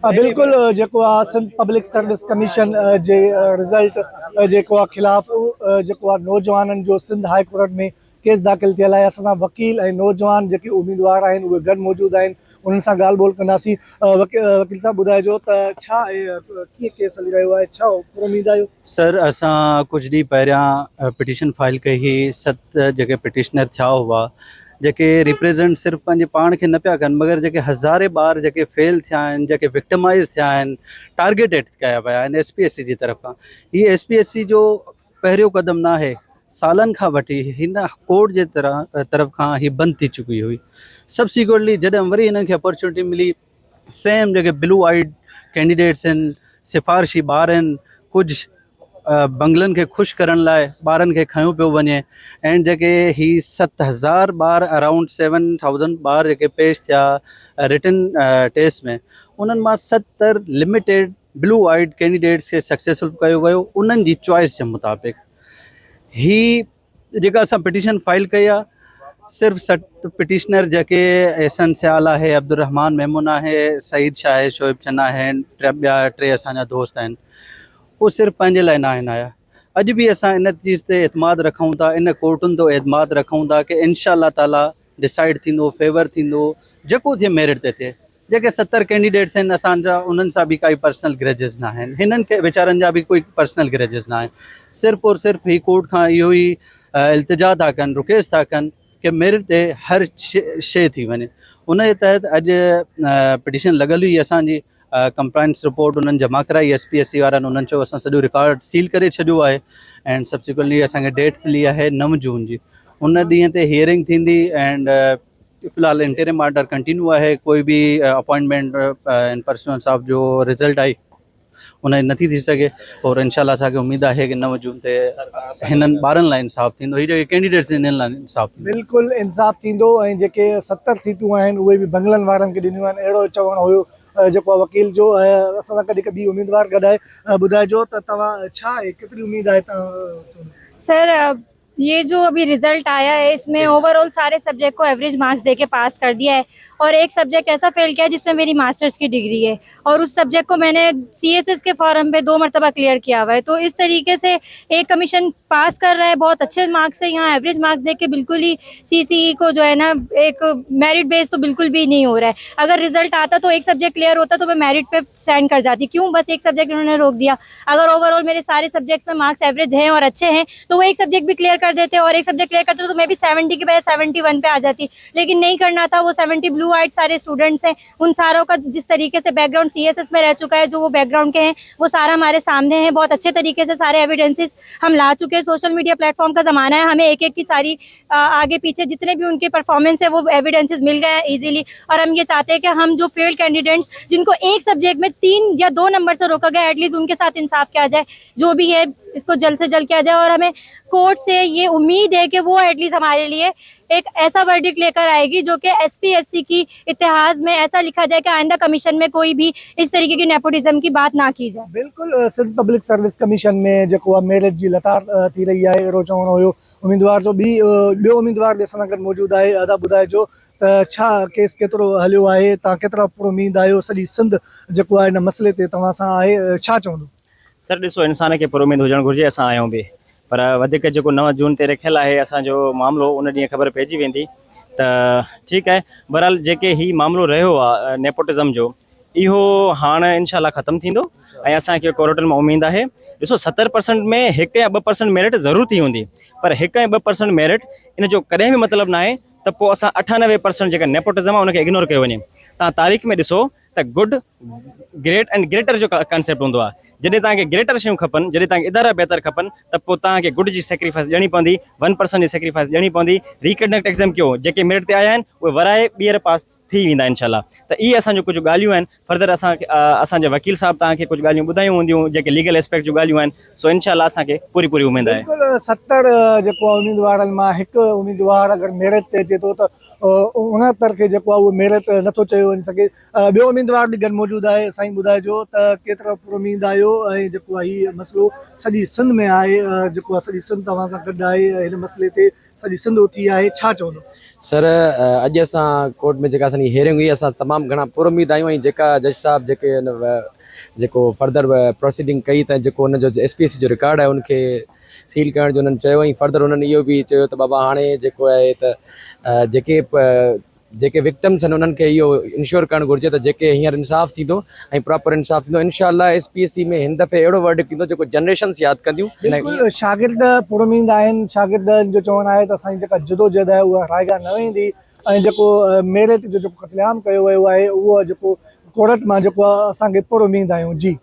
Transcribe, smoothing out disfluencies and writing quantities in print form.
बिल्कुल जेको आहे सिंध पब्लिक सर्विस कमीशन जे रिज़ल्ट जेको आहे ख़िलाफ़ जेको आहे नौजवाननि जो सिंध हाई कोर्ट में केस दाख़िल थियल आहे। असां सां वकील ऐं नौजवान जेके उम्मीदवार आहिनि उहे गॾु मौजूदु आहिनि, उन्हनि सां ॻाल्हि ॿोल कंदासीं। वकील साहब ॿुधाइजो त छा कीअं केस हली रहियो आहे, छा उम्मीद आहियो? सर असां कुछ ॾींहं पहिरियां पिटिशन फाइल कई हुई। 7 जेके पिटिशनर थिया हुआ जेके रिप्रेज़ेंट सिर्फ़ु पंहिंजे पाण खे न पिया कनि, मगर जेके हज़ारे ॿार जेके फेल थिया आहिनि, जेके विक्टिमाइज़ थिया आहिनि, टारगेटेड कया विया आहिनि SPSC जी तरफ़ खां। हीअ SPSC जो पहिरियों क़दम न आहे, सालनि खां वठी हिन कोर्ट जे तरफ़ खां हीअ बंदि थी चुकी हुई। सबसिक्वेंटली जॾहिं वरी हिननि खे अपॉर्चुनिटी मिली, सेम जेके ब्लू आइड कैंडिडेट्स आहिनि, सिफ़ारशी ॿार आहिनि, कुझु बंगलनि खे ख़ुशि करण लाइ ॿारनि खे खयो पियो वञे। एंड जेके ही 7000 ॿार अराउंड 7000 ॿार जेके पेश थिया रिटन टेस्ट में, उन्हनि मां 70 लिमिटेड ब्लू आइड कैंडिडेट्स खे सक्सेसफुल कयो वियो उन्हनि जी चॉइस जे मुताबिक़। ही जेका असां पिटिशन फाइल कई आहे, सिर्फ़ु 7 पिटिशनर जेके एहसन सियाल आहे, अब्दुर्रहमान मेमून आहे, सईद शाह आहे, शोएब चन्ना आहिनि, ॿिया 3 असांजा दोस्त आहिनि, वो सिर्फ़ु पंहिंजे लाइ न आहिनि आया। अॼु बि असां इन चीज़ ते एतमाद रखूं था, इन कोर्टुनि ते एतमाद रखूं था कि इंशाअल्लाह ताला डिसाइड थींदो, फेवर थींदो, जेको थिए मेरिट ते थिए। जेके 70 कैंडिडेट्स आहिनि असांजा, उन्हनि सां बि काई पर्सनल ग्रजेस न आहिनि, हिननि खे वीचारनि जा बि कोई पर्सनल ग्रजेस न आहिनि। सिर्फ़ु और सिर्फ़ु ही कोर्ट खां इहो ई इल्तिजा था कनि, रिक्वेस्ट था कनि कि मेरिट ते हर शइ थी वञे। उन जे तहत अॼु पिटिशन लॻल हुई असांजी, कंप्लाइंस रिपोर्ट उन्हनि जमा कराई SPSC वारनि। उन्हनि चयो असां सॼो रिकॉर्ड सील करे छॾियो आहे एंड सब्सिक्वेंटली असांखे डेट मिली आहे 9 जून जी। उन ॾींहं ते हियरिंग थींदी एंड फ़िलहाल इंटरिम ऑर्डर कंटिन्यू आहे। कोई बि अपॉइंटमेंट इन पर्सनल ऑफ जो रिज़ल्ट आई उन नथी थी सघे और इंशाअल्लाह असांखे उम्मीद आहे कि 9 जून ते हिननि ॿारनि लाइ इंसाफ़ थींदो, हीअ जेके कैंडिडेट्स आहिनि हिननि लाइ इंसाफ़ थींदो। बिल्कुलु इंसाफ़ थींदो ऐं जेके 70 सीटूं आहिनि उहे बि बंगलनि वारनि खे ॾिनियूं आहिनि, अहिड़ो चवणु हुयो जेको आहे वकील जो। असां सां कॾहिं कॾहिं उम्मीदवार गॾु आहे, ॿुधाइजो त तव्हां छा आहे, केतिरी उम्मीद आहे तव्हां? सर ये जो अभी रिजल्ट आया है इसमें ओवरऑल सारे सब्जेक्ट को एवरेज मार्क्स देके पास कर दिया है और एक सब्जेक्ट ऐसा फेल किया है जिसमें मेरी मास्टर्स की डिग्री है और उस सब्जेक्ट को मैंने CSS के फॉर्म पे 2 मरतबा क्लियर किया हुआ है। तो इस तरीके से एक कमीशन पास कर रहा है बहुत अच्छे मार्क्स से, यहाँ एवरेज मार्क्स देख के बिल्कुल ही CCE को जो है ना एक मेरिट बेस तो बिल्कुल भी नहीं हो रहा है। अगर रिजल्ट आता तो एक सब्जेक्ट क्लियर होता तो मैं मेरिट पे स्टैंड कर जाती, क्यों बस एक सब्जेक्ट उन्होंने रोक दिया। अगर ओवरऑल मेरे सारे सब्जेक्ट्स में मार्क्स एवरेज हैं और अच्छे हैं तो वो एक सब्जेक्ट भी क्लियर कर देते और एक सब्जेक्ट क्लियर करते तो मैं भी 70 की बजाय 71 पे आ जाती, लेकिन नहीं करना था। वो 70 ब्लू आइट सारे स्टूडेंट्स हैं, उन सारों का जिस तरीके से बैकग्राउंड CSS में रह चुका है, जो वो बैकग्राउंड के हैं वो सारा हमारे सामने है। बहुत अच्छे तरीके से सारे एविडेंसेस हम ला चुके हैं। सोशल मीडिया प्लेटफॉर्म का ज़माना है, हमें एक एक की सारी आगे पीछे जितने भी उनके परफॉर्मेंस है वो एविडेंसेस मिल गए हैं ईजिली। और हम ये चाहते हैं कि हम जो फेल्ड कैंडिडेट्स जिनको एक सब्जेक्ट में 3 या 2 नंबर से रोका गया, एटलीस्ट उनके साथ इंसाफ किया जाए, जो भी है इसको जल्द से जल्द किया जाए। और हमें कोर्ट से ये उम्मीद है कि वो एटलीस्ट हमारे लिए एक ऐसा वर्डिक्ट लेकर आएगी जो कि SPSC की इतिहास में ऐसा लिखा जाए कि आइंदा कमीशन में कोई भी इस तरीके की नेपोटिज्म की बात ना की जाए। बिल्कुल सिंध पब्लिक सर्विस कमीशन में जेको आहे मेरिट जी लतार थी रही आहे, अहिड़ो चवणो हुयो उम्मीदवार जो। ॿियो उम्मीदवार बि असां सां गॾु मौजूदु आहे। अदा ॿुधाइजो त छा केस केतिरो हलियो आहे, तव्हां केतिरा उम्मीद आहियो, सॼी सिंध जेको आहे हिन मसइले ते तव्हां सां आहे, छा चवंदो? सर ॾिसो, इंसान खे पुरुमीद हुजणु घुरिजे, असां आहियूं बि, पर वधीक जेको 9 जून ते रखियलु आहे असांजो मामिलो, उन ॾींहुं ख़बर पइजी वेंदी त ठीकु आहे। बहरहाल जेके ही मामिलो रहियो आहे नेपोटिज़म जो, इहो हाणे इंशाअल्लाह ख़तमु थींदो ऐं असांखे कोर्टनि मां उमेद आहे। ॾिसो 70% में 1 या 2% मेरिट ज़रूर थी हूंदी, पर 1 या 2% मेरिट इन जो कॾहिं बि मतिलबु न आहे त पोइ असां 98% जेका नेपोटिज़म आहे उनखे इग्नोर कयो वञे। तव्हां तारीख़ में ॾिसो त गुड, ग्रेट एंड ग्रेटर जो कॉन्सेप्ट हूंदो आहे। जॾहिं तव्हांखे ग्रेटर शयूं खपनि, जॾहिं तव्हांखे इदारा बहितर खपनि, त पोइ तव्हांखे गुड जी सेक्रीफाइस ॾियणी पवंदी, 1% जी सेक्रीफाइस ॾियणी पवंदी। रिकंडक्ट एग्ज़ाम कयो, जेके मेरिट ते आया आहिनि उहे वराए ॿीहर पास थी वेंदा इंशाअल्लाह। त इहे असांजो कुझु ॻाल्हियूं आहिनि। फर्दर असांजे वकील साहब तव्हांखे कुझु ॻाल्हियूं ॿुधायूं हूंदियूं जेके लीगल एस्पेक्ट जूं ॻाल्हियूं आहिनि। सो इंशाअल्लाह असांखे पूरी उमेद आहे। बिल्कुलु 70 जेको उम्मीदवारनि मां हिकु उम्मीदवार अगरि मेरिट ते अचे थो त 69 खे जेको आहे उहो मेरिट नथो चयो वञी सघे। ॿियो उम्मीदवार बि गॾु मौजूदु आहे। साईं ॿुधाइजो त केतिरा पुरुमीद आहियो ऐं जेको आहे हीउ मसइलो सॼी सिंध में आहे, जेको आहे सॼी सिंध तव्हां सां गॾु आहे, हिन मसइले ते सॼी सिंध उथी आहे, छा चवंदो? सर अॼु असां कोर्ट में जेका असांजी हियरिंग हुई असां तमामु घणा पुरुमीद आहियूं ऐं जेका जज साहब जेके जेको फर्दर प्रोसीडिंग कई त जेको हुनजो SPSC जो रिकॉर्ड आहे उनखे सील करण जो उन्हनि चयो ऐं फर्दर उन्हनि इहो बि चयो त बाबा हाणे जेको आहे त जेके विक्टिम्स आहिनि उन्हनि खे इहो इंश्योर करणु घुरिजे त जेके हींअर इंसाफ़ थींदो ऐं प्रॉपर इंसाफ़ थींदो इंशाअल्लाह SPSC में हिन दफ़े अहिड़ो वर्डिक्ट ईंदो जेको जनरेशन्स यादि कंदियूं। बिल्कुलु शागिर्द पुरुमीद आहिनि। शागिर्दनि जो चवणु आहे त असांजी जेका जदोजहद आहे उहा रायगा न वेंदी ऐं जेको मेरिट जो जेको क़त्लेआम कयो वियो आहे उहो जेको कोर्ट मां जेको आहे असांखे पुरुमीद आहियूं। जी